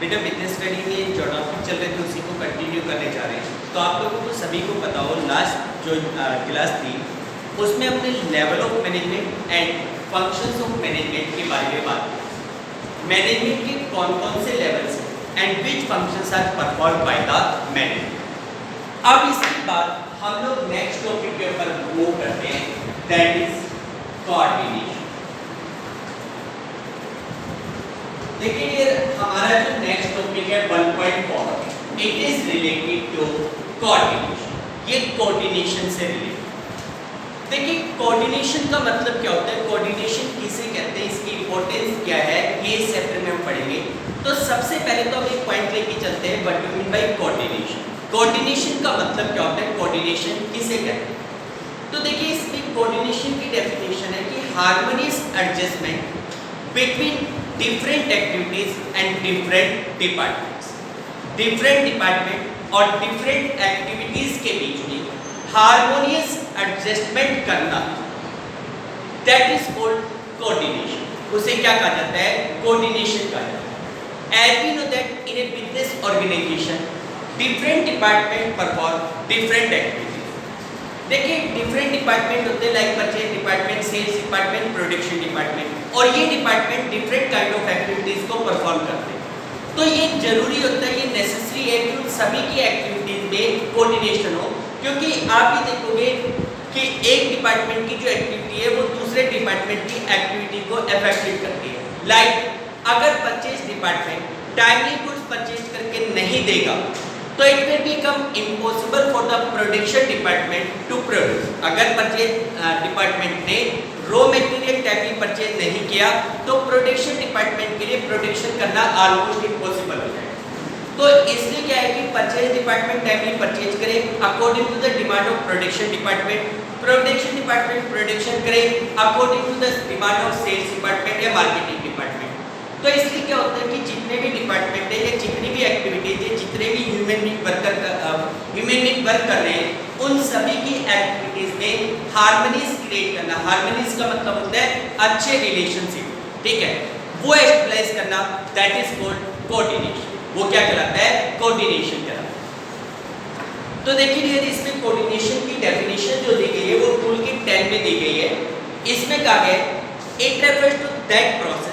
बेटा business study में जो टॉपिक चल रहे थे उसी को कंटिन्यू करने जा रहे हैं। तो आप लोगों को सभी को पता हो लास्ट जो क्लास थी उसमें हमने level of management and functions of management के बारे में बात की। मैनेजमेंट के कौन कौन से लेवल्स हैं and which functions are performed by the management. अब इसके बाद हम लोग नेक्स्ट टॉपिक के ऊपर मूव करते हैं, दैट इज कोऑर्डिनेशन। देखिए ये हमारा जो नेक्स्ट टॉपिक है 1.4, it is related to coordination. ये कोऑर्डिनेशन से रिलेटेड। देखिए कोऑर्डिनेशन का मतलब क्या होता है, कोऑर्डिनेशन किसे कहते हैं, इसकी इंपॉर्टेंस क्या है, ये इस चैप्टर में हम पढ़ेंगे। तो सबसे पहले तो हम एक पॉइंट लेके चलते हैं, what do mean bye coordination. Coordination का मतलब क्या होता है, कोऑर्डिनेशन किसे कहते हैं। तो देखिए इसमें कोऑर्डिनेशन की डेफिनेशन है कि harmonious adjustment between different activities and different departments। different department और different activities के बीच में harmonious adjustment करना, that is called coordination। उसे क्या कहा जाता है, coordination कहा जाता है। as we know that in a business organization different department perform different activities। देखिए डिफरेंट डिपार्टमेंट होते हैं, like purchase department, sales department, production department, और ये department different kind of activities को परफॉर्म करते हैं। तो ये जरूरी होता है, ये नेसेसरी है कि उन सभी की एक्टिविटीज में कोऑर्डिनेशन हो, क्योंकि आप भी देखोगे कि एक डिपार्टमेंट की जो एक्टिविटी है वो दूसरे डिपार्टमेंट की एक्टिविटी को अफेक्टेड करती है। लाइक अगर purchase department timely goods purchase करके नहीं देगा तो it will become impossible for the production department to produce. अगर परचेज डिपार्टमेंट ने रॉ मटेरियल टाइमली परचेज नहीं किया तो प्रोडक्शन डिपार्टमेंट के लिए प्रोडक्शन करना ऑलमोस्ट इम्पॉसिबल हो जाएगा। तो इसलिए क्या है कि परचेज डिपार्टमेंट टाइमली परचेज करे according to the demand of production department, production department production करे according to the demand of sales department या मार्केटिंग डिपार्टमेंट। तो इसलिए क्या होता है कि जितने भी डिपार्टमेंट है या जितनी भी एक्टिविटीज है, जितने भी ह्यूमन बीइंग वर्क कर रहे हैं, उन सभी की एक्टिविटीज में हार्मनीज क्रिएट करना। हार्मनीज का मतलब होता है अच्छे रिलेशनशिप, ठीक है, वो एस्टेब्लिश करना, दैट इज कॉल्ड कोऑर्डिनेशन। वो क्या कहलाता है, कोऑर्डिनेशन कहलाता है। तो देखिए इसमें कोऑर्डिनेशन की डेफिनेशन जो दी गई है वो टूल किट 10 में दी गई है। इसमें कहा गया it refers to that process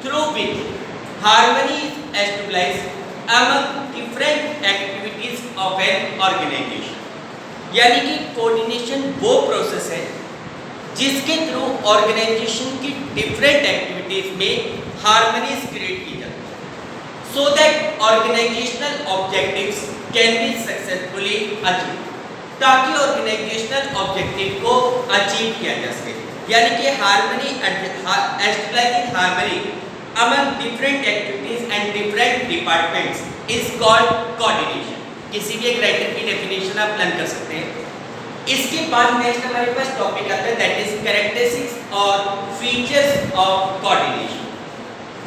through which harmony is established among different activities of an organization। यानी कि कोऑर्डिनेशन वो प्रोसेस है जिसके थ्रू ऑर्गेनाइजेशन की डिफरेंट एक्टिविटीज में हार्मनीज क्रिएट की जाती है, so that organisational objectives can be successfully achieve, ताकि ऑर्गेनाइजेशनल ऑब्जेक्टिव को अचीव किया जा सके। यानी कि harmony establishing harmony among different activities and different departments is called coordination। किसी भी एक राइटर की डेफिनेशन आप लर्न कर सकते हैं। इसके बाद नेक्स्ट हमारे पास टॉपिक आता है, दैट इज कैरेक्टरिस्टिक्स और फीचर्स ऑफ कोऑर्डिनेशन।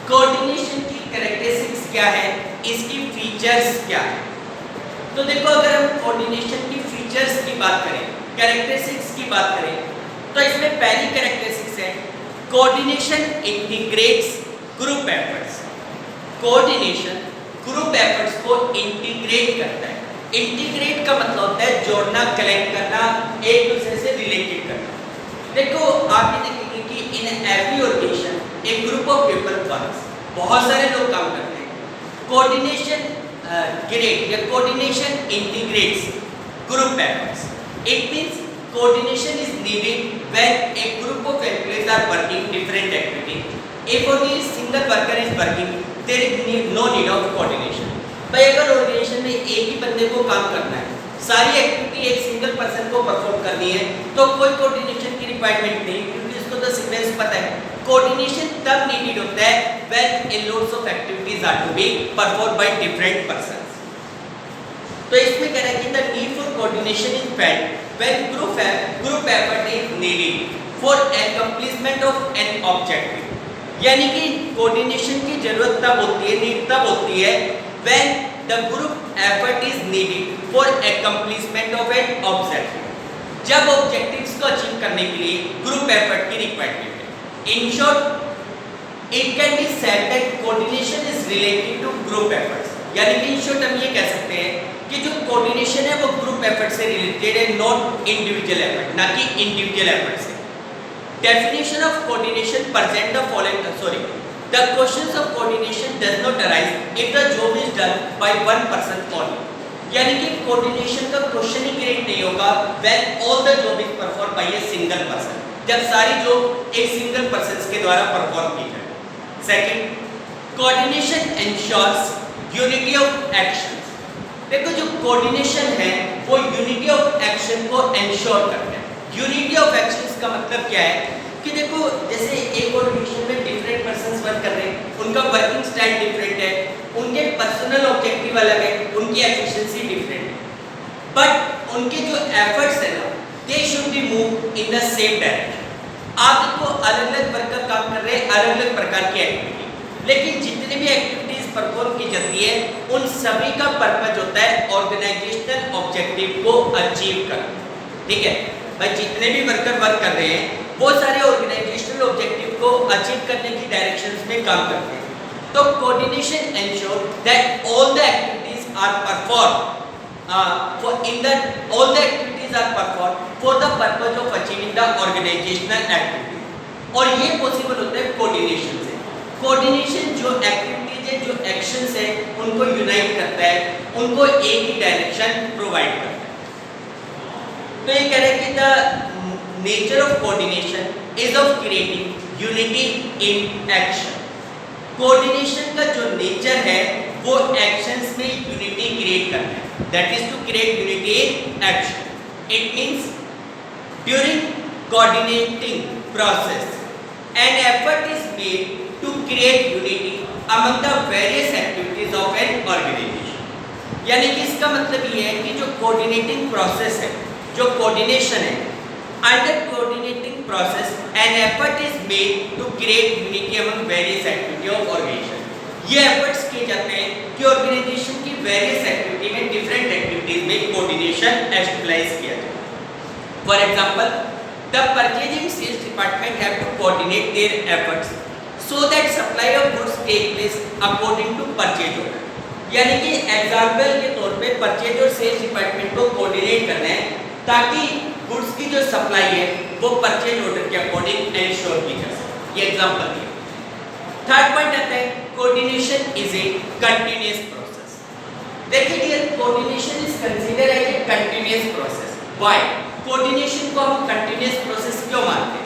कोऑर्डिनेशन की कैरेक्टरिस्टिक्स क्या है, इसकी फीचर्स क्या है। तो देखो अगर हम कोऑर्डिनेशन की फीचर्स की बात करें, कैरेक्टरिस्टिक्स की बात करें, तो इसमें पहली कैरेक्टरिस्टिक्स है coordination integrates group efforts. Coordination group efforts को इंटीग्रेट करता है। इंटीग्रेट का मतलब होता है जोड़ना, कलेक्ट करना, एक दूसरे से रिलेटेड करना। देखो आप ये देखेंगे कि इन एवरी ऑर्गेनाइजेशन एक ग्रुप ऑफ पीपल वर्क्स, बहुत सारे लोग काम करते हैं। कोऑर्डिनेशन ग्रेट या coordination integrates group efforts. It means coordination is needed when a group of employees are working different activity। if only a single worker is working there is no need of coordination। भाई अगर organisation में एक ही बंदे को काम करना है, सारी एक्टिविटी एक सिंगल पर्सन को परफॉर्म करनी है, तो कोई कोऑर्डिनेशन की रिक्वायरमेंट नहीं, क्योंकि इसको तो सीक्वेंस पता है। कोऑर्डिनेशन तब नीडेड होता है when a lots of activities are to be performed by different persons। तो इसमें कह रहा है कि the need for coordination is felt when group effort is needed for accomplishment of an objective। यानी कि कोऑर्डिनेशन की जरूरत तब होती है, नीड तब होती है when the group effort is needed for accomplishment of an objective। जब ऑब्जेक्टिव्स को अचीव करने के लिए ग्रुप एफर्ट की रिक्वायरमेंट है। In short it can be said that coordination is related to group efforts, यानी कि इन शॉर्ट हम ये कह सकते हैं कि जो कोऑर्डिनेशन है वो ग्रुप एफर्ट से रिलेटेड है, नॉट इंडिविजुअल एफर्ट, ना कि इंडिविजुअल एफर्ट से। Definition of coordination present the following the questions of coordination does not arise if the job is done by one person only, यानी कि coordination का question ही create नहीं होगा when all the job is performed by a single person, जब सारी job एक single person के द्वारा परफॉर्म की जाए। Second, coordination ensures unity of action. देखो जो कोऑर्डिनेशन है वो यूनिटी ऑफ एक्शन को एंश्योर करता है। यूनिटी ऑफ एक्शन का मतलब क्या है कि देखो जैसे एक ऑर्गेनाइजेशन में डिफरेंट पर्संस वर्क कर रहे हैं, उनका वर्किंग स्टाइल डिफरेंट है, उनके पर्सनल ऑब्जेक्टिव अलग है, उनकी एफिशिएंसी डिफरेंट है, बट उनके जो एफर्ट्स है ना they should be move in the same direction. आप देखो अलग अलग वर्कर काम कर रहे हैं, अलग अलग प्रकार की एक्टिविटी, लेकिन जितने भी एक्टिविटीज परफॉर्म की जाती है उन सभी का पर्पज होता है ऑर्गेनाइजेशनल ऑब्जेक्टिव को अचीव करना। ठीक है भाई, जितने भी वर्कर वर्क कर रहे हैं वो सारे ऑर्गेनाइजेशनल ऑब्जेक्टिव को अचीव करने की डायरेक्शंस में काम करते हैं। तो coordination ensure that all the activities are perform for the purpose of achieving the organisational activity, और ये पॉसिबल होता है कोऑर्डिनेशन से। कोऑर्डिनेशन जो एक्टिविटीज है, जो एक्शंस है, उनको यूनाइट करता है, उनको एक ही डायरेक्शन प्रोवाइड करता है। तो ये कह रहे हैं कि the nature of coordination is of creating unity in action. Coordination का जो नेचर है वो एक्शंस में यूनिटी क्रिएट करना है, that is to create unity in action. It means during coordinating process an effort is made to create unity among the various activities of an organisation. यानी कि इसका मतलब ये है कि जो कोऑर्डिनेटिंग प्रोसेस है, जो कोऑर्डिनेशन है, under coordinating process an effort is made to create unity among various activity of organization। ये efforts किए जाते हैं कि organization की various activity में different activities में coordination stabilize किया जाए। For example, the purchasing sales department have to coordinate their efforts so that supply of goods take place according to purchase order। यानी कि एग्जाम्पल के तौर पे परचेज और सेल्स डिपार्टमेंट को कोऑर्डिनेट करना है ताकि गुड्स की जो सप्लाई है वो परचेज ऑर्डर के अकॉर्डिंग एंश्योर की जा सके। ये एग्जांपल दिया। थर्ड पॉइंट आता है coordination is a continuous process. देखिए dear, coordination is consider as a continuous process. Why? Coordination को हम कंटीन्यूअस प्रोसेस क्यों मानते हैं?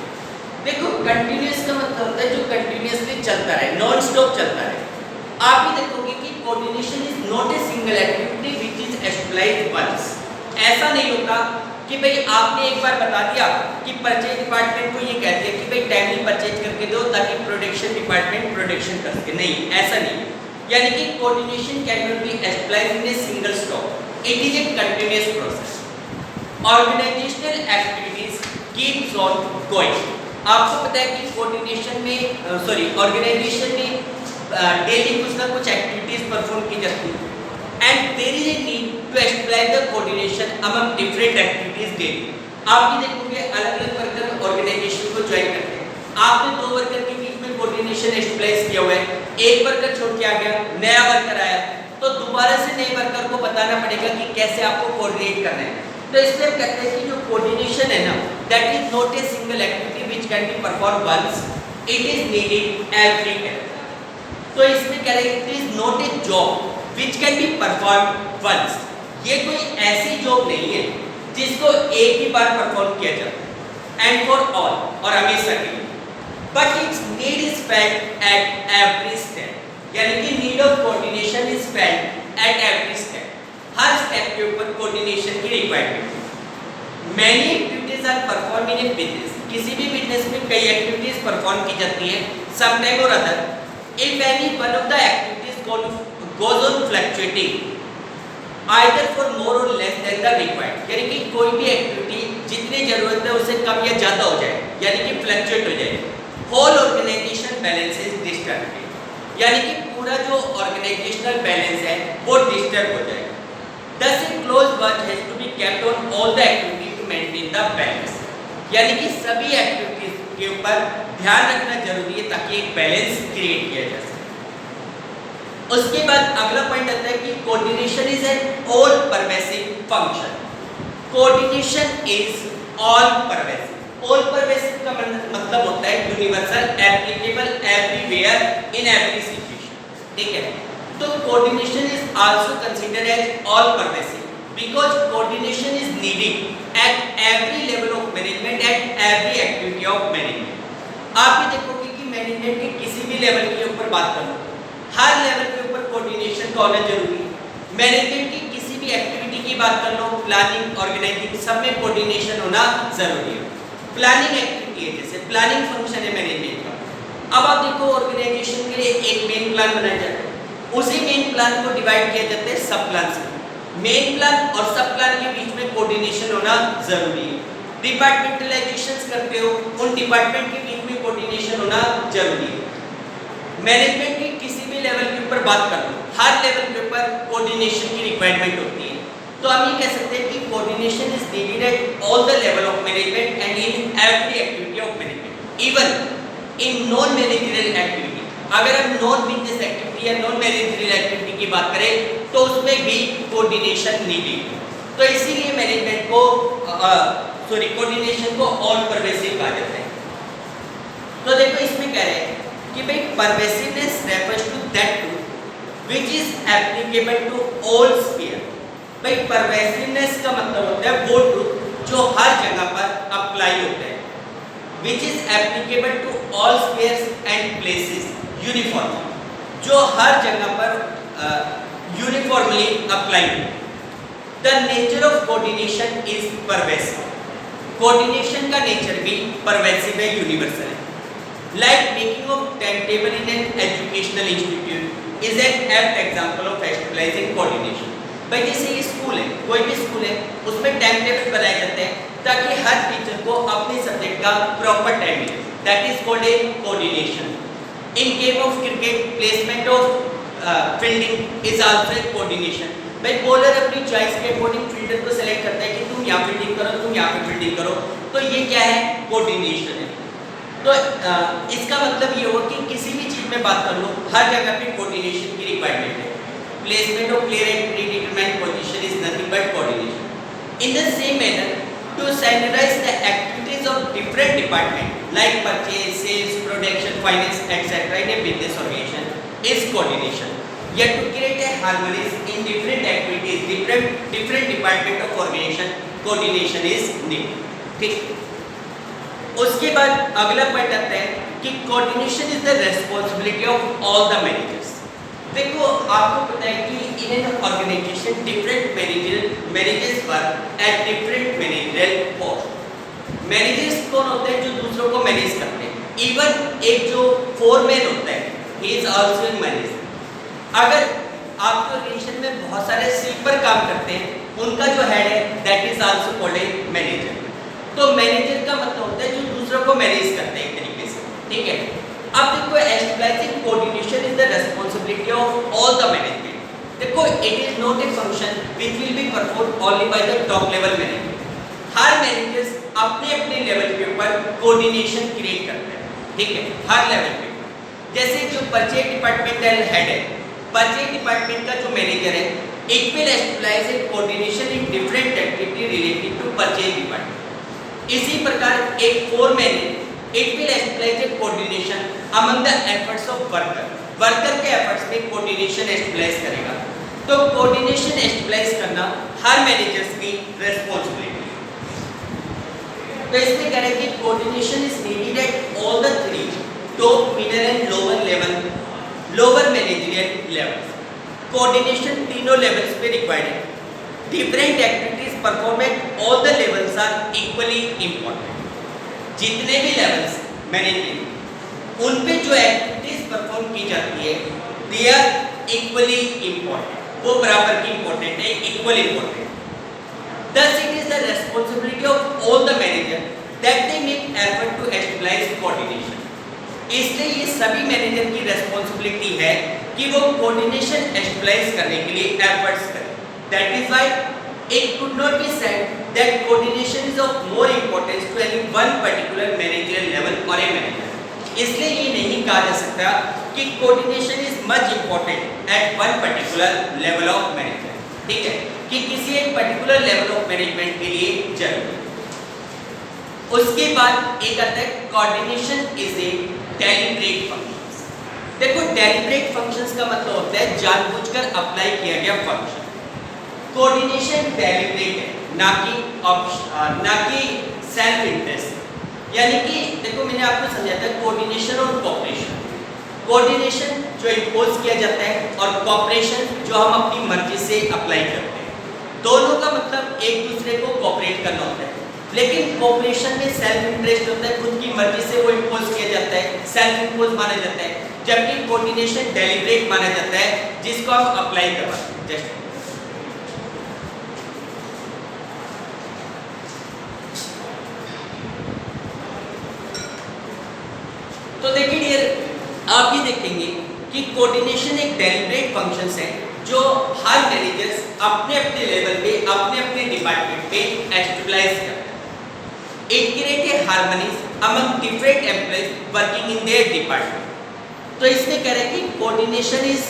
देखो कंटीन्यूअस का मतलब होता है जो कंटीन्यूअसली चलता रहे, नॉन स्टॉप चलता रहे। आप भी देखोगे कि coordination is not a single activity which is established once. ऐसा नहीं होता कि भाई आपने एक बार बता दिया कि परचेज डिपार्टमेंट को ये कहते हैं कि भाई टाइमली परचेज करके दो ताकि प्रोडक्शन डिपार्टमेंट प्रोडक्शन कर सके। नहीं, ऐसा नहीं। यानी कि coordination can not be established in a single stop, it is a continuous process. Organisational activities keeps on going. आपको पता है कि कोऑर्डिनेशन में ऑर्गेनाइजेशन में डेली कुछ ना कुछ एक्टिविटीज परफॉर्म की जाती है and there is a need to establish the coordination among different activities daily। आप भी देखोगे अलग अलग वर्कर ऑर्गेनाइजेशन को ज्वाइन करते हैं, आपने दो वर्कर के बीच में कोऑर्डिनेशन एस्टेब्लिश किया हुआ है, एक वर्कर छोड़ के आ गया, नया वर्कर आया, तो दोबारा से नए वर्कर को बताना पड़ेगा कि कैसे आपको कोऑर्डिनेट करना है। तो इसलिए हम कहते हैं कि जो कोऑर्डिनेशन है ना that is not a single activity which can be perform once, it is needed every day. तो इसमें कह रहे हैं it is not a job which can be performed once। ये कोई ऐसी जॉब नहीं है जिसको एक ही बार परफॉर्म किया जाए and for all और हमेशा के लिए, but its need is felt at every step। यानी कि need of coordination is felt at every step। Her step के ऊपर कोऑर्डिनेशन की रिक्वायरमेंट है। Many activities are performed in a business। किसी भी बिजनेस में कई एक्टिविटीज परफॉर्म की जाती है sometime or other। If any one of the activities goes on fluctuating either for more or less than the required। यानी कि कोई भी एक्टिविटी जितनी जरूरत है उससे कम या ज्यादा हो जाए, यानी कि फ्लक्चुएट हो जाए, whole organisation balance is disturb. यानी कि पूरा जो ऑर्गेनाइजेशनल बैलेंस है वो डिस्टर्ब हो जाएगा। Thus a close watch has to be kept on all the activities to maintain the balance। यानी कि सभी एक्टिविटीज के ऊपर ध्यान रखना जरूरी है ताकि एक बैलेंस क्रिएट किया जा सके। उसके बाद अगला पॉइंट आता है कि coordination is an all pervasive function. Coordination is all pervasive. All pervasive का मतलब होता है universal, applicable everywhere in every situation, ठीक है। तो coordination is also considered as all pervasive because coordination is needed at every level of management, at every activity of management. आप ये देखोगे कि मैनेजमेंट के किसी भी लेवल के ऊपर बात करो, हर लेवल के ऊपर कोऑर्डिनेशन का होना जरूरी है। मैनेजमेंट की किसी भी एक्टिविटी की बात कर लो, प्लानिंग, ऑर्गेनाइजिंग, सब में कोऑर्डिनेशन होना जरूरी है। प्लानिंग एक्टिविटी है, जैसे प्लानिंग फंक्शन है मैनेजमेंट का। अब आप देखो ऑर्गेनाइजेशन के लिए एक मेन प्लान बनाया जाता है, उसी मेन प्लान को डिवाइड किया जाता है सब प्लान से। मेन प्लान और सब प्लान के बीच में कोऑर्डिनेशन होना जरूरी है। डिपार्टमेंटलाइजेशंस करते हो, उन डिपार्टमेंट के बीच में कोऑर्डिनेशन होना जरूरी है। मैनेजमेंट की किसी भी लेवल के ऊपर बात कर लो, हर लेवल के ऊपर कोऑर्डिनेशन की रिक्वायरमेंट होती है। तो हम ये कह सकते हैं कि coordination is needed at all the level of management and in every activity of management, even in non managerial activity. अगर हम नॉन बिजनेस एक्टिविटी या नॉन मैनेजरियल एक्टिविटी की बात करें तो उसमें भी कोऑर्डिनेशन नीडेड है। तो इसीलिए मैनेजमेंट को कोऑर्डिनेशन को ऑल परवेसिव कहा जाता है। तो देखो इसमें कह रहे हैं कि भाई pervasiveness refers to that truth which is applicable to all sphere. भाई परवेसिवनेस का मतलब होता है वो ट्रूथ जो हर जगह पर अप्लाई होता है, which is applicable to all spheres and places uniformly, जो हर जगह पर यूनिफॉर्मली अप्लाई होता है। The nature of coordination is pervasive. Coordination का नेचर भी परवेसिव है, यूनिवर्सल है। Like making of timetable in an educational institute is an apt example of stabilizing coordination. भाई जैसे ये स्कूल है, कोई भी स्कूल है, उसमें टाइम टेबल बनाए जाते हैं ताकि हर टीचर को अपने सब्जेक्ट का प्रॉपर टाइम मिले। That is called a coordination. In game of cricket, placement of fielding is also a coordination. भाई बॉलर अपनी चॉइस के अकॉर्डिंग फील्डर को सेलेक्ट करता है कि तुम यहाँ फील्डिंग करो, तुम यहाँ पे फील्डिंग करो। तो ये क्या है? कोऑर्डिनेशन है। तो इसका मतलब ये होगा कि किसी भी चीज में बात कर लो, हर जगह पे कोऑर्डिनेशन की रिक्वायरमेंट है। Placement of player at predetermined position is nothing but coordination. In the same manner to standardise the activities of different department like purchase, sales, production, finance etcetera in a business organisation is coordination. Yet to create a harmony in different activities, different department of organization, coordination is needed. ठीक। उसके बाद अगला point आता है कि coordination is the responsibility of all the managers. देखो आपको पता है कि in an organization different managers work at different managerial post. Managers कौन होते हैं? जो दूसरों को मैनेज करते हैं। इवन एक जो फोरमैन होता है, he is also a manager. अगर आपके ऑर्गेनाइजेशन में बहुत सारे स्वीपर काम करते हैं, उनका जो हेड है that is also called a manager. तो मैनेजर का मतलब होता है जो दूसरों को मैनेज करते हैं एक तरीके से, ठीक है। अब देखो establishing coordination is the responsibility of all the management. देखो it is not a function which will be performed only by the top level management. हर मैनेजर्स अपने अपने लेवल के ऊपर कोऑर्डिनेशन क्रिएट करते हैं, ठीक है, हर लेवल पे। जैसे जो परचेज डिपार्टमेंटल हेड है, परचेज डिपार्टमेंट का जो मैनेजर है, it will establish a coordination in different activity related to purchase department. इसी प्रकार एक फोरमैन है, it will establish a coordination among the efforts of worker के एफर्ट्स में कोऑर्डिनेशन एस्टेब्लिश करेगा। तो कोऑर्डिनेशन एस्टेब्लिश करना हर मैनेजर्स की रिस्पांसिबिलिटी है। तो इसमें कह रहे हैं कि coordination is needed at all the three top, middle and lower level, lower managerial levels. Coordination तीनों लेवल्स पे रिक्वायर्ड है। Different activities perform at all the levels are equally important. जितने भी लेवल्स मैनेजमेंट, उन पे जो एक्टिविटीज परफॉर्म की जाती है दे आर इक्वली इंपॉर्टेंट, वो बराबर की इंपॉर्टेंट है, equal important. Thus it is the responsibility of all the manager that they make effort to establish coordination. इसलिए ये सभी मैनेजर की रेस्पॉन्सिबिलिटी है कि वो कोऑर्डिनेशन एस्टेब्लिश करने के लिए एफर्ट्स करें। That is why it could not be said that coordination is of more importance to any one particular managerial level or a manager. इसलिए ये नहीं कहा जा सकता कि coordination is much important at one particular level of management, ठीक है, कि किसी एक पर्टिकुलर लेवल ऑफ मैनेजमेंट के लिए जरूरी। उसके बाद एक आता है coordination is A deliberate functions. देखो डेलिब्रेट फंक्शंस का मतलब होता है जानबूझकर अप्लाई किया गया फंक्शन। कोऑर्डिनेशन डेलिब्रेट है, ना कि सेल्फ इंटरेस्ट। यानी कि देखो मैंने आपको समझाया था कोऑर्डिनेशन और कोऑपरेशन। कोऑर्डिनेशन जो इंपोज किया जाता है और कोऑपरेशन जो हम अपनी मर्जी से अप्लाई करते हैं, दोनों का मतलब एक दूसरे को कोऑपरेट करना होता है। लेकिन कोऑपरेशन में सेल्फ इंटरेस्ट होता है, खुद की मर्जी से वो इंपोज किया जाता है, सेल्फ इंपोज माना जाता है, जबकि कोऑर्डिनेशन डेलिब्रेट माना जाता है जिसको हम अप्लाई करवाते हैं। जस्ट तो देखिए डियर, आप ये देखेंगे कि कोऑर्डिनेशन एक डेलिब्रेट फंक्शंस है जो हर मैनेजर्स अपने अपने लेवल पे अपने अपने डिपार्टमेंट पे एस्टेब्लिश करता है। It create a harmonies among different employees working in their department. तो इसमें कह रहे हैं कि coordination is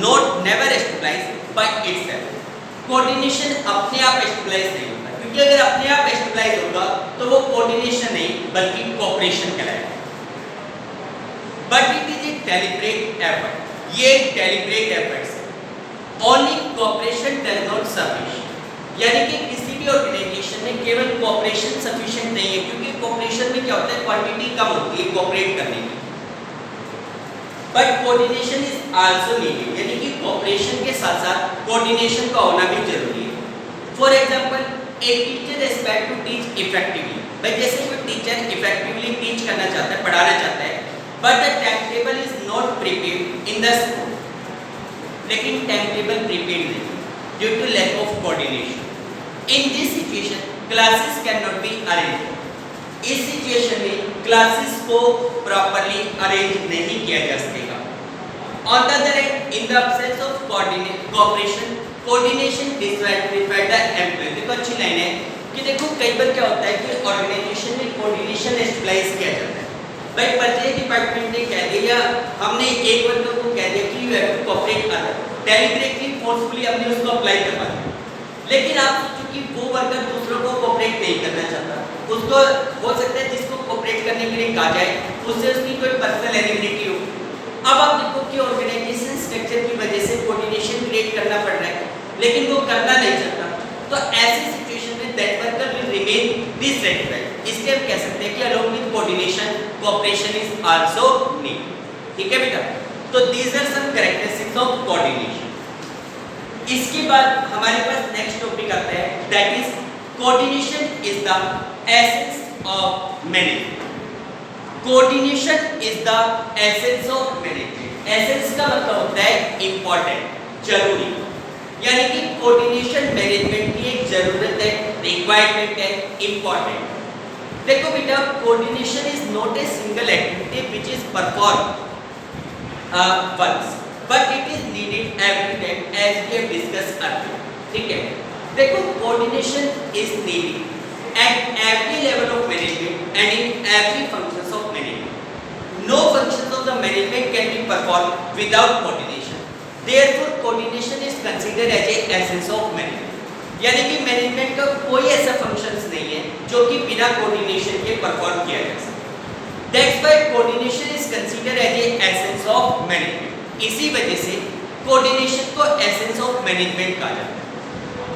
not never establish by itself. Coordination अपने आप एस्टेब्लिश नहीं होता, क्योंकि अगर अपने आप एस्टेब्लिश होगा तो वो कोऑर्डिनेशन नहीं बल्कि कोऑपरेशन कहलाएगा। But it is a deliberate effort. ये deliberate efforts है। Only cooperation does not suffice. यानी कि किसी भी ऑर्गेनाइजेशन में केवल cooperation sufficient नहीं है, क्योंकि cooperation में क्या होता है, क्वांटिटी कम होती है cooperate करने की। But coordination is also needed. यानी कि cooperation के साथ साथ coordination का होना भी जरूरी है। For example, a teacher expect to teach effectively. भाई जैसे कोई टीचर effectively teach करना चाहता है, पढ़ाना चाहता है, but the timetable is not prepared in the school. लेकिन timetable prepared नहीं due to lack of coordination. In this situation, classes cannot be arranged. इस situation में classes को properly arrange नहीं किया जा सकेगा। On the other hand, in the absence of cooperation, coordination disqualify the employee. देखो अच्छी लाइन है कि देखो कई बार क्या होता है कि ऑर्गेनाइजेशन में कोऑर्डिनेशन एस्टेब्लिश किया जाता है। भाई प्रत्येक डिपार्टमेंट ने कह दिया, हमने एक वर्कर को कह दिया कि you have to cooperate other, deliberately forcefully हमने उसको अप्लाई करवा दिया। लेकिन आप सोचो कि वो वर्कर दूसरों को कोऑपरेट नहीं करना चाहता, उसको हो सकता है जिसको कोऑपरेट करने के लिए कहा जाए उससे उसकी कोई पर्सनल एनिमिटी हो। अब आप देखो कि ऑर्गेनाइजेशन स्ट्रक्चर की वजह से कोऑर्डिनेशन क्रिएट करना पड़ रहा है, लेकिन वो करना नहीं चाहता, तो ऐसी सिचुएशन में that worker will remain dissatisfied. इसलिए हम कह सकते हैं कि along with coordination cooperation is also need. ठीक है बेटा, तो these are some characteristics of coordination. इसके बाद हमारे पास नेक्स्ट टॉपिक आता है, that is coordination is the essence of management. Coordination is the essence of management. Essence का मतलब होता है इंपॉर्टेंट, जरूरी, यानी कि कोऑर्डिनेशन मैनेजमेंट की एक जरूरत है, रिक्वायरमेंट है, इंपॉर्टेंट। देखो बेटा, coordination is not a single activity which is perform once, but it is needed every time as we have discussed earlier. ठीक है, देखो coordination is needed at every level of management and in every functions of management. No functions of the management can be perform without coordination. Therefore coordination is considered as a essence of management. यानी कि management का कोई ऐसा functions नहीं है जो कि बिना कोऑर्डिनेशन के परफॉर्म किया जा सके। That's why coordination is considered as a essence of management. इसी वजह से कोऑर्डिनेशन को एसेंस ऑफ मैनेजमेंट कहा जाता है।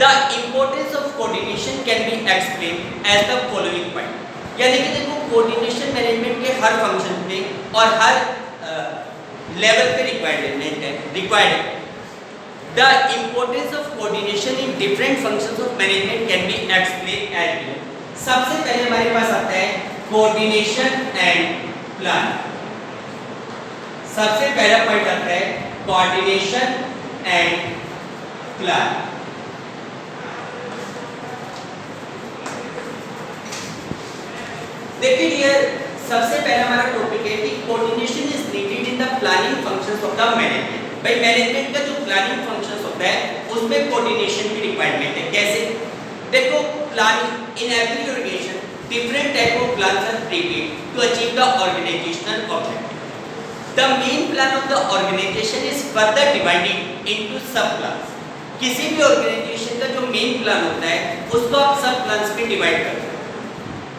The importance of coordination can be explained as the following point. यानी कि देखो कोऑर्डिनेशन मैनेजमेंट के हर फंक्शन पे और हर लेवल पे रिक्वायर्ड है। The importance of coordination in different functions of management can be explained as below. सबसे पहले हमारे पास आता है coordination and plan. सबसे पहला पॉइंट आता है coordination and plan. देखिए डियर, सबसे पहला हमारा टॉपिक है कि coordination is needed in the planning functions of the management. भाई मैनेजमेंट का जो प्लानिंग फंक्शंस होता है उसमें कोऑर्डिनेशन की रिक्वायरमेंट है। कैसे? देखो planning in every organization different type of plans are prepared to achieve the organizational objective. The main plan of the organization is further divided into sub plans. किसी भी organisation का जो मेन प्लान होता है उसको आप सब प्लान्स में डिवाइड करते हैं.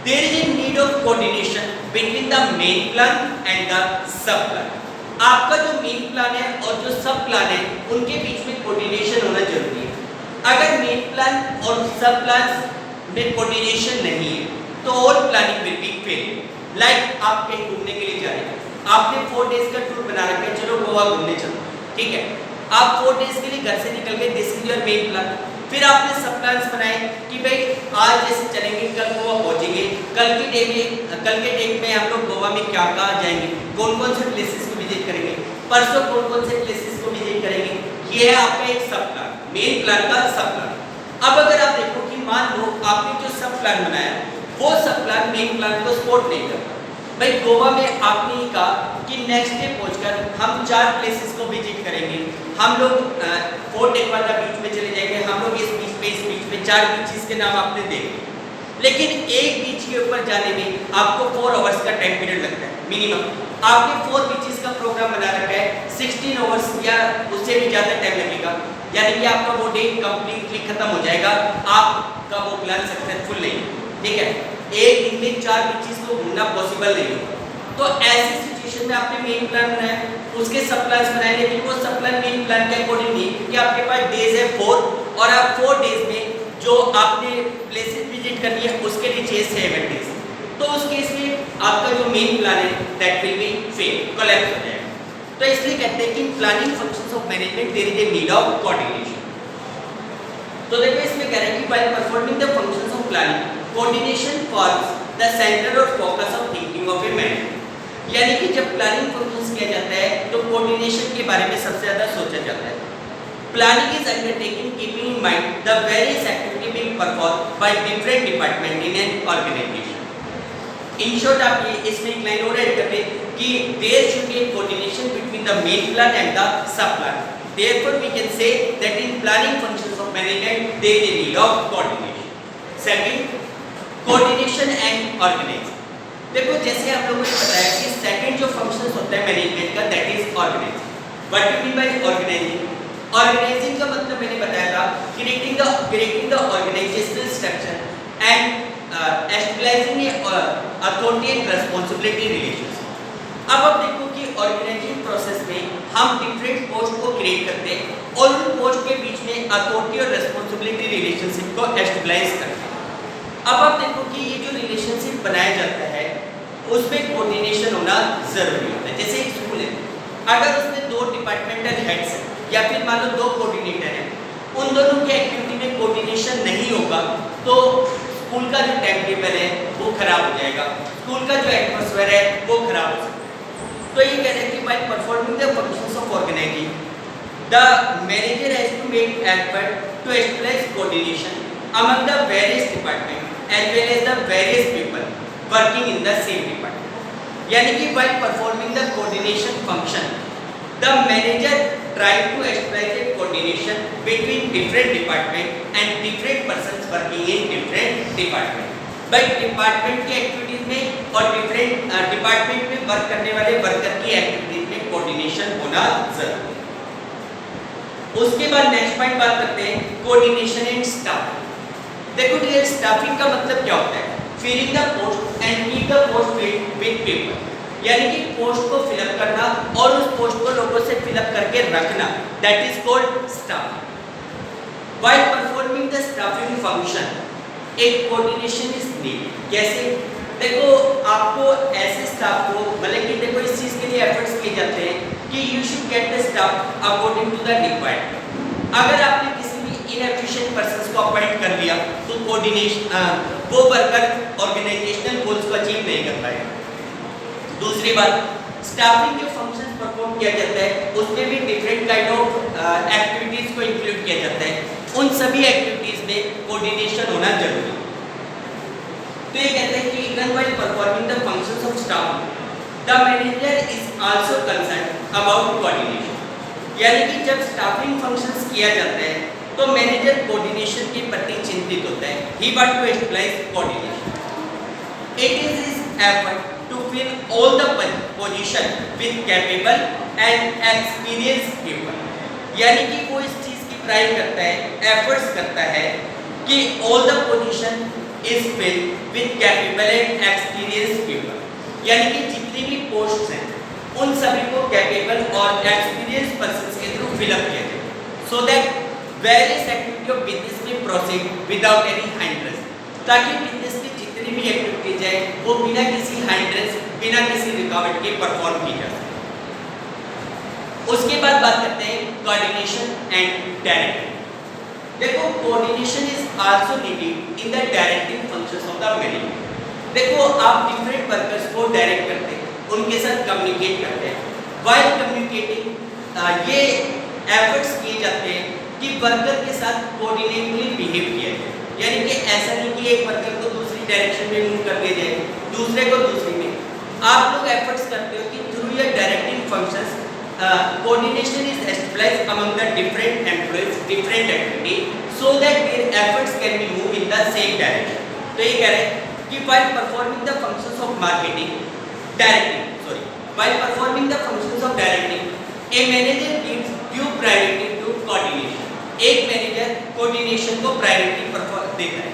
There is a need of coordination between the main plan and the sub plan. आपका जो मेन प्लान है और जो सब प्लान है उनके बीच में कोऑर्डिनेशन होना जरूरी है. अगर मेन प्लान और सब प्लान में कोऑर्डिनेशन नहीं है तो all planning will be fail. Like आप कहीं घूमने के लिए जा रहे हैं, आपने 4 डेज का टूर बना रखा है, चलो गोवा घूमने चलो, ठीक है. आप 4 डेज के लिए घर से निकल गए, this is your main plan. फिर आपने सब प्लान्स बनाए कि भाई आज जैसे चलेंगे, कल गोवा पहुंचेंगे, कल के डे में हम लोग गोवा में क्या कहाँ जाएंगे, कौन कौन से प्लेसेस को विजिट करेंगे, परसों कौन कौन से प्लेसेस को विजिट करेंगे. ये है आपका एक सब प्लान, मेन प्लान का सब प्लान. अब अगर आप देखो कि मान लो आपने जो सब प्लान बनाया वो सब प्लान मेन प्लान को सपोर्ट नहीं करता. भाई गोवा में आपने ही कहा कि नेक्स्ट डे पहुंचकर हम 4 प्लेसेस को विजिट करेंगे, हम लोग फोर्ट एक्वाना बीच में चले जाएंगे, हम लोग इस बीच में 4 बीचेस के नाम आपने देखे. लेकिन एक बीच के ऊपर जाने में आपको 4 आवर्स का टाइम पीरियड लगता है मिनिमम. आपने 4 बीचेस का प्रोग्राम बना रखा है, 16 आवर्स या उससे भी ज़्यादा टाइम लगेगा. यानी कि आपका वो डे कंप्लीटली खत्म हो जाएगा, आपका वो प्लान सक्सेसफुल नहीं, ठीक है. एक दिन में 4 बीचेस को घूमना पॉसिबल नहीं होगा. तो ऐसी सिचुएशन में आपने मेन प्लान बनाया, उसके सब प्लान्स बनाए, लेकिन वो सब प्लान मेन प्लान के अकॉर्डिंग नहीं, क्योंकि आपके पास डेज है 4 और आप 4 डेज में जो आपने प्लेसेस विजिट करनी है उसके लिए चाहिए 7 डेज. तो उस केस में आपका जो मेन प्लान है that will be fail, collapse हो जाएगा. तो इसलिए कहते हैं कि planning functions of management there is a need of coordination. तो देखो इसमें कह रहे हैं कि while performing the functions of planning coordination forms the centre और focus of thinking of a manager. यानी कि जब प्लानिंग फंक्शंस किया जाता है तो कोऑर्डिनेशन के बारे में सबसे ज़्यादा सोचा जाता है. Planning is undertaking keeping in mind the various activity being performed by different department in an organization. In short आप ये इसमें एक लाइन और ऐड करते हैं कि there should be coordination between the main plan and the sub plan. Therefore we can say that in planning functions of management there is a need of coordination. Second, coordination and organizing. देखो जैसे आप लोगों ने बताया कि second जो functions होता है मैनेजमेंट का that is organizing. What do mean by organizing? Organizing का मतलब मैंने बताया था creating the organizational structure and establishing authority and responsibility relations. अब आप देखो कि ऑर्गेनाइजिंग प्रोसेस में हम डिफरेंट पोस्ट को क्रिएट करते हैं और उन पोस्ट के बीच में अथॉरिटी और रिस्पांसिबिलिटी रिलेशनशिप को एस्टेब्लिश करते हैं. अब आप देखो कि ये जो रिलेशनशिप बनाया जाता है उसमें कोऑर्डिनेशन होना जरूरी होता है. जैसे एक स्कूल है, अगर उसमें 2 डिपार्टमेंटल हेड्स हैं या फिर मान लो 2 कोऑर्डिनेटर हैं, उन दोनों की एक्टिविटी में कोऑर्डिनेशन नहीं होगा तो स्कूल का जो टाइम टेबल है वो खराब हो जाएगा, स्कूल का जो एटमॉस्फेयर है वो खराब हो सकता है. तो ये कह रहे हैं कि by performing the functions of organizing, the manager has to make effort to establish coordination among the various departments as well as the various people working in the same department. यानी कि by performing the coordination function, the manager try to establish a coordination between different departments and different persons working in different departments. भाई department की activities में और different department में work करने वाले worker की एक्टिविटीज में कोऑर्डिनेशन होना जरूरी है. उसके बाद नेक्स्ट पॉइंट बात करते हैं कोऑर्डिनेशन एंड स्टाफिंग. देखो डियर स्टाफिंग का मतलब क्या होता है? Filling the post and keep the post with people. यानी कि पोस्ट को फिलअप करना और उस पोस्ट को लोगों से फिलअप करके रखना, that is called staffing. While performing the staffing function एक कोऑर्डिनेशन इज नीड. कैसे? देखो आपको ऐसे स्टाफ को मतलब कि देखो इस चीज़ के लिए एफर्ट्स किए जाते हैं कि you should get the staff according to the requirement. अगर आपने किसी भी इनएफिशिएंट पर्सन को अपॉइंट कर लिया तो कोऑर्डिनेशन वो वर्कर ऑर्गेनाइजेशनल गोल्स को अचीव नहीं कर पाएगा. दूसरी बात, स्टाफिंग के फंक्शंस परफॉर्म किया जाता है उसमें भी डिफरेंट काइंड ऑफ एक्टिविटीज़ को इंक्लूड किया जाता है. उन सभी एक्टिविटीज़ में कोऑर्डिनेशन होना जरूरी है. तो ये कहते हैं कि even while performing the functions of staff the manager is also concerned about coordination. यानी कि जब स्टाफिंग फंक्शंस किया जाता है तो मैनेजर कोऑर्डिनेशन के प्रति चिंतित होता है। He want to stabilize coordination. It is his effort to fill all the position with capable and experienced people. यानी कि वो इस चीज की ट्राई करता है, एफर्ट्स करता है कि all the position is filled with capable and experienced people. यानी कि जितनी भी पोस्ट्स हैं उन सभी को कैपेबल और एक्सपीरियंस पर्संस के थ्रू फिल अप किया जाए, so that various activity of business में प्रोसीड विदाउट एनी हाइंड्रेंस। ताकि बिजनेस की जितनी भी एक्टिविटीज है वो बिना किसी हाइंड्रेंस, बिना किसी रुकावट के परफॉर्म की जा सके। उसके बाद बात करते हैं कोऑर्डिनेशन एंड डायरेक्टिंग। देखो coordination is also needed in the directing functions of the management. देखो आप डिफरेंट वर्कर्स को डायरेक्ट करते हैं, उनके साथ कम्युनिकेट करते हैं। व्हाइल कम्युनिकेटिंग ये एफर्ट्स किए जाते हैं कि वर्कर के साथ कोऑर्डिनेटली बिहेव किया जाए। यानी कि ऐसा नहीं कि एक वर्कर को दूसरी डायरेक्शन में मूव कर दिया जाए, दूसरे को दूसरी में। आप लोग एफर्ट्स करते हो कि through your directing functions coordination is established among the different employees, different activity, so that their efforts can be moved in the same direction. तो ये कह रहे हैं कि while performing the functions of marketing, while performing the functions of directing, a manager gives due priority to coordination. एक manager coordination को priority देता है।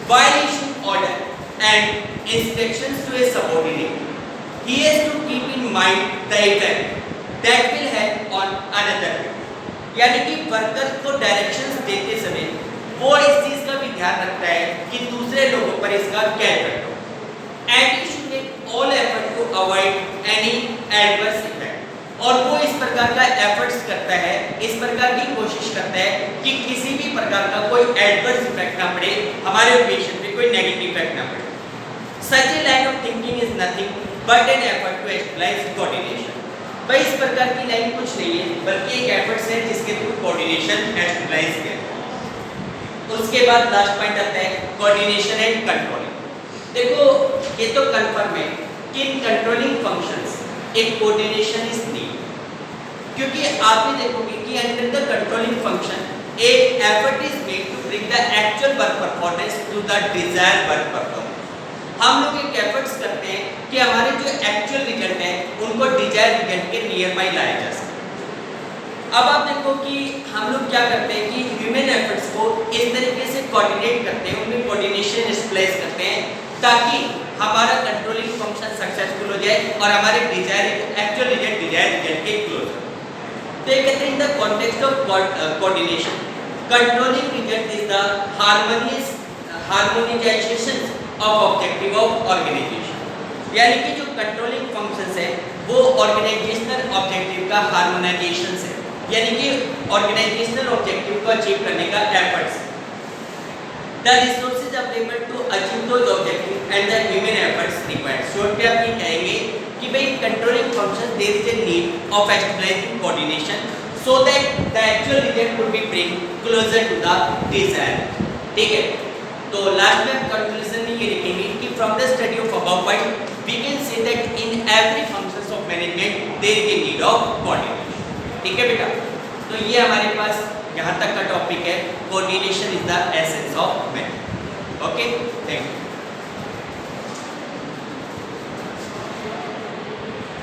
While issuing order and instructions to a subordinate, he has to keep in mind the effect that will have on another. यानी कि worker को directions देते समय वो इस चीज का भी ध्यान रखता है कि दूसरे लोगों पर इसका क्या इफेक्ट हो। And he should make all effort to avoid any adverse effect। और वो इस प्रकार का एफर्ट्स करता है, इस प्रकार की कोशिश करता है कि किसी भी प्रकार का कोई एडवर्स इफेक्ट ना पड़े, हमारे ऑपरेशन पे कोई नेगेटिव इफेक्ट ना पड़े। Such a line of thinking is nothing but an effort to stabilize coordination। भाई इस प्रकार की लाइन कुछ नहीं है बल्कि एक एफर्ट्स है जिसके थ्रू कोऑर्डिनेशन स्टेबलाइज किया। उसके बाद लास्ट पॉइंट आता है कोऑर्डिनेशन एंड कंट्रोलिंग। देखो ये तो कंफर्म है कि इन कंट्रोलिंग फंक्शंस एक कोऑर्डिनेशन इज नीड, क्योंकि आप भी देखोगे कि अंडर द कंट्रोलिंग फंक्शन एक effort is made to bring the actual work performance to the desired work performance. हम लोग एक एफर्ट्स करते हैं कि हमारे जो एक्चुअल रिजल्ट है उनको डिजायर्ड रिजल्ट के नियर बाई लाया जा सके। अब आप देखो कि हम लोग क्या करते हैं कि ह्यूमन एफर्ट्स को इस तरीके से कोऑर्डिनेट करते हैं, उनमें कोऑर्डिनेशन डिस्प्लेस करते हैं ताकि हमारा कंट्रोलिंग फंक्शन सक्सेसफुल हो जाए और हमारे desired actual result desired result के क्लोज हो। तो ये कहते हैं in the context of coordination controlling result is the harmonization of objective of organization. यानी कि जो कंट्रोलिंग फंक्शंस है वो ऑर्गेनाइजेशनल ऑब्जेक्टिव का हार्मोनाइजेशन है, यानी कि ऑर्गेनाइजेशनल ऑब्जेक्टिव को अचीव करने का एफर्ट्स है। The resources available to achieve those objective and the human efforts required. Short में आप ये कहेंगे कि भाई controlling function there is a need of stabilizing coordination so that the actual result could be bring closer to the desired. ठीक है, तो last में कंक्लूजन में ये लिखेंगे कि from the study of above point we can say that in every functions of management there is a need of coordination. ठीक है बेटा, तो ये हमारे पास यहाँ तक का टॉपिक है, coordination is the essence of management. Okay, thank you.